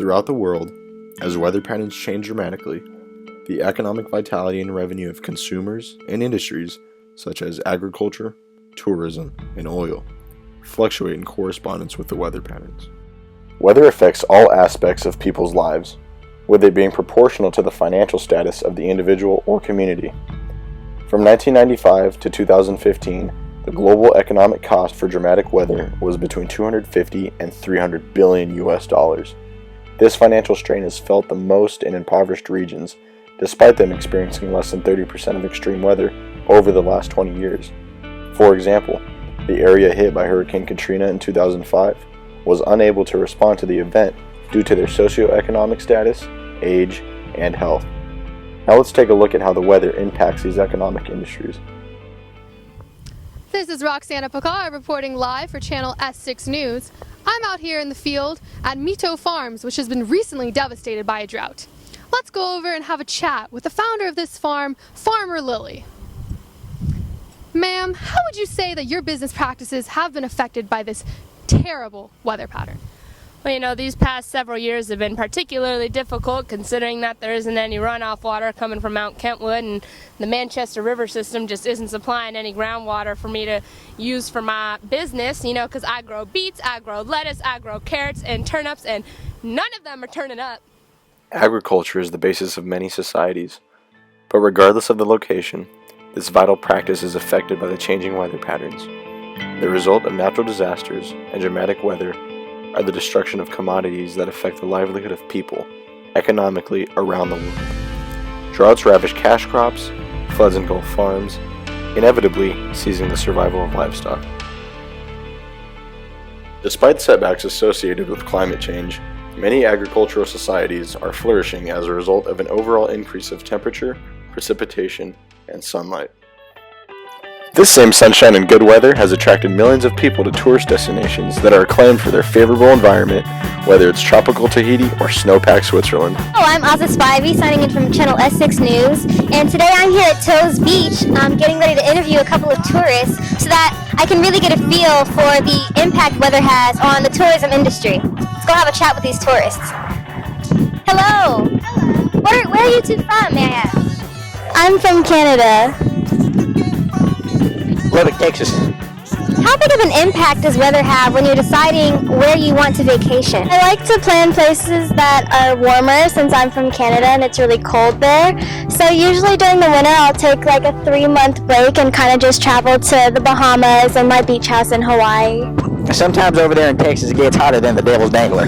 Throughout the world, as weather patterns change dramatically, the economic vitality and revenue of consumers and industries such as agriculture, tourism, and oil fluctuate in correspondence with the weather patterns. Weather affects all aspects of people's lives, with it being proportional to the financial status of the individual or community. From 1995 to 2015, the global economic cost for dramatic weather was between 250 and 300 billion US dollars. This financial strain is felt the most in impoverished regions, despite them experiencing less than 30% of extreme weather over the last 20 years. For example, the area hit by Hurricane Katrina in 2005 was unable to respond to the event due to their socioeconomic status, age, and health. Now let's take a look at how the weather impacts these economic industries. This is Roxana Pacar reporting live for Channel S6 News. I'm out here in the field at Mito Farms, which has been recently devastated by a drought. Let's go over and have a chat with the founder of this farm, Farmer Lily. Ma'am, how would you say that your business practices have been affected by this terrible weather pattern? Well, these past several years have been particularly difficult considering that there isn't any runoff water coming from Mount Kentwood, and the Manchester River system just isn't supplying any groundwater for me to use for my business, because I grow beets, I grow lettuce, I grow carrots and turnips, and none of them are turning up. Agriculture is the basis of many societies, but regardless of the location, this vital practice is affected by the changing weather patterns. The result of natural disasters and dramatic weather are the destruction of commodities that affect the livelihood of people economically around the world. Droughts ravage cash crops, floods engulf farms, inevitably seizing the survival of livestock. Despite setbacks associated with climate change, many agricultural societies are flourishing as a result of an overall increase of temperature, precipitation, and sunlight. This same sunshine and good weather has attracted millions of people to tourist destinations that are acclaimed for their favorable environment, whether it's tropical Tahiti or snow-packed Switzerland. Hello, I'm Ozza Spivey, signing in from Channel S6 News, and today I'm here at Toes Beach, getting ready to interview a couple of tourists so that I can really get a feel for the impact weather has on the tourism industry. Let's go have a chat with these tourists. Hello. Where are you two from, may I ask? I'm from Canada. Lubbock, Texas. How big of an impact does weather have when you're deciding where you want to vacation? I like to plan places that are warmer since I'm from Canada and it's really cold there. So usually during the winter I'll take like a 3-month break and kind of just travel to the Bahamas and my beach house in Hawaii. Sometimes over there in Texas it gets hotter than the devil's dangler,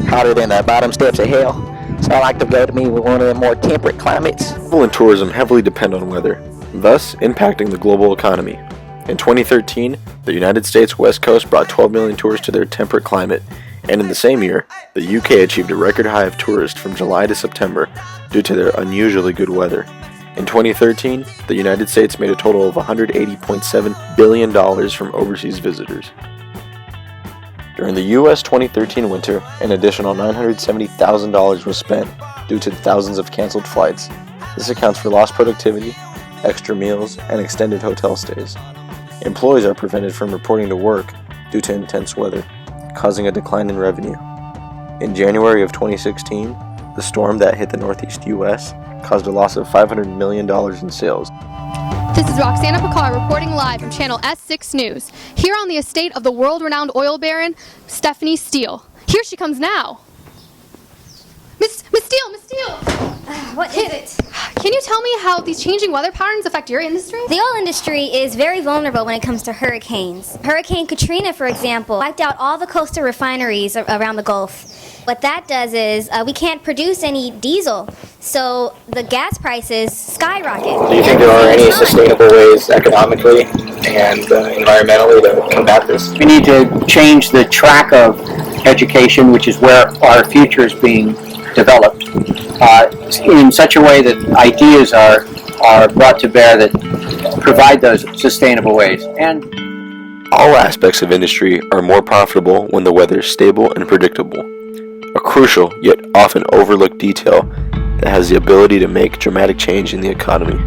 hotter than the bottom steps of hell. So I like to go to one of the more temperate climates. Travel and tourism heavily depend on weather, thus impacting the global economy. In 2013, the United States West Coast brought 12 million tourists to their temperate climate, and in the same year, the UK achieved a record high of tourists from July to September due to their unusually good weather. In 2013, the United States made a total of $180.7 billion from overseas visitors. During the US 2013 winter, an additional $970,000 was spent due to thousands of canceled flights. This accounts for lost productivity, extra meals, and extended hotel stays. Employees are prevented from reporting to work due to intense weather, causing a decline in revenue. In January of 2016, the storm that hit the northeast U.S. caused a loss of $500 million in sales. This is Roxana Pacar reporting live from Channel S6 News, here on the estate of the world-renowned oil baron, Stephanie Steele. Here she comes now. Miss Steele! What is it? Can you tell me how these changing weather patterns affect your industry? The oil industry is very vulnerable when it comes to hurricanes. Hurricane Katrina, for example, wiped out all the coastal refineries around the Gulf. What that does is we can't produce any diesel, so the gas prices skyrocket. Do you think there are any sustainable ways economically and environmentally to combat this? We need to change the track of education, which is where our future is being developed, in such a way that ideas are brought to bear that provide those sustainable ways. And all aspects of industry are more profitable when the weather is stable and predictable, a crucial yet often overlooked detail that has the ability to make dramatic change in the economy.